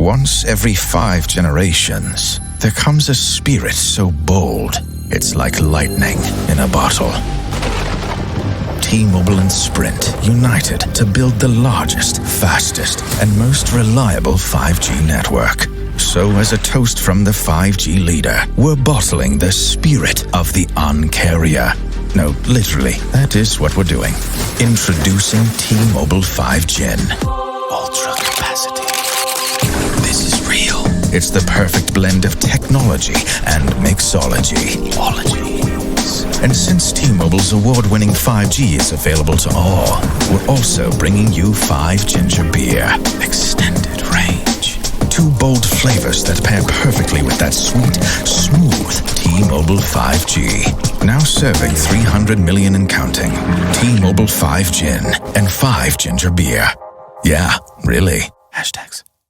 Once every 5 generations, there comes a spirit so bold, it's like lightning in a bottle. T-Mobile and Sprint united to build the largest, fastest, and most reliable 5G network. So as a toast from the 5G leader, we're bottling the spirit of the Un-carrier. No, literally, that is what we're doing. Introducing T-Mobile 5Gen. Ultra capacity. This is real. It's the perfect blend of technology and mixology. And since T-Mobile's award-winning 5G is available to all, we're also bringing you 5Ginger beer. Extended range. 2 bold flavors that pair perfectly with that sweet, smooth T-Mobile 5G. Now serving 300 million and counting. T-Mobile 5Gin and 5Ginger beer. Yeah, really. Hashtags.